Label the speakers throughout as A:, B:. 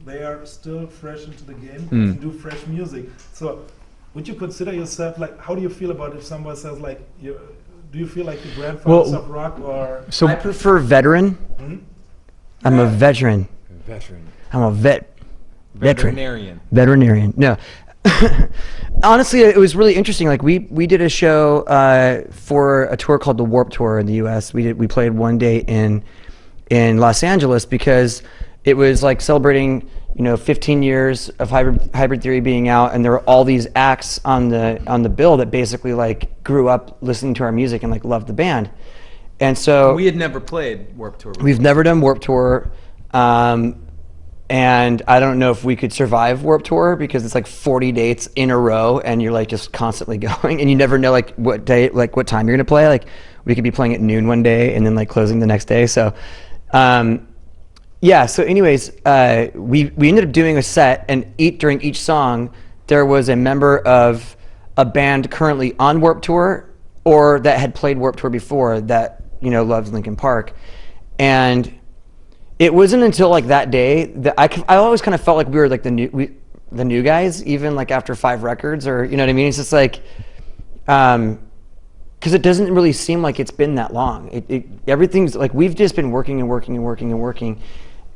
A: they are still fresh into the game and do fresh music. So would you consider yourself, like, how do you feel about if someone says, like, do you feel like the grandfathers of rock, or?
B: So I prefer veteran. I'm a veteran. I'm a veterinarian. No. Honestly, it was really interesting. Like we did a show for a tour called the Warped Tour in the U.S. We played one day in Los Angeles because it was like celebrating 15 years of hybrid theory being out, and there were all these acts on the bill that basically like grew up listening to our music and like loved the band. And so
C: we had never played Warped Tour before.
B: We've never done Warped Tour. And I don't know if we could survive Warped Tour because it's like 40 dates in a row and you're like just constantly going and you never know like what day, like what time you're gonna play. Like we could be playing at noon one day and then like closing the next day. So yeah, so anyways, we ended up doing a set, and during each song there was a member of a band currently on Warped Tour or that had played Warped Tour before that loves Linkin Park. And it wasn't until like that day that I always kind of felt like we were like the new guys, even like after 5 records, or you know what I mean. It's just like because it doesn't really seem like it's been that long. Everything's like we've just been working and working and working and working,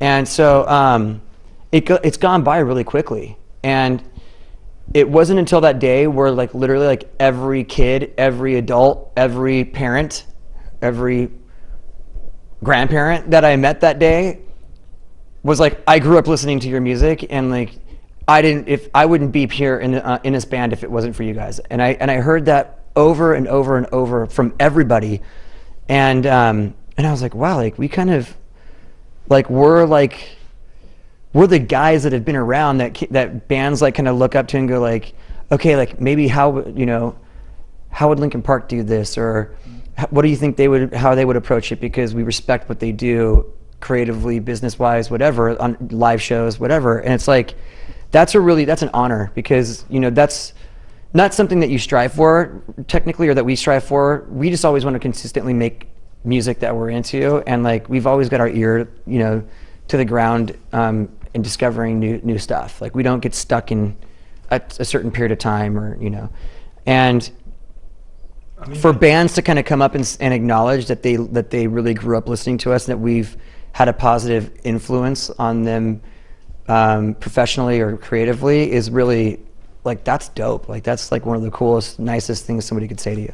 B: and so it's gone by really quickly. And it wasn't until that day where like literally like every kid, every adult, every parent, every grandparent that I met that day was like, I grew up listening to your music, and like I wouldn't be here in this band if it wasn't for you guys. And I heard that over and over and over from everybody, and I was like, wow, like we kind of like we're the guys that have been around that bands like kind of look up to and go like, okay, like maybe how would Linkin Park do this, or what do you think how they would approach it, because we respect what they do creatively, business-wise, whatever, on live shows, whatever. And it's like that's an honor, because that's not something that you strive for technically, or that we strive for. We just always want to consistently make music that we're into, and like we've always got our ear to the ground in discovering new stuff. Like we don't get stuck in a certain period of time, or and for bands to kind of come up and acknowledge that they really grew up listening to us, and that we've had a positive influence on them professionally or creatively is really like, that's dope. Like that's like one of the coolest, nicest things somebody could say to you.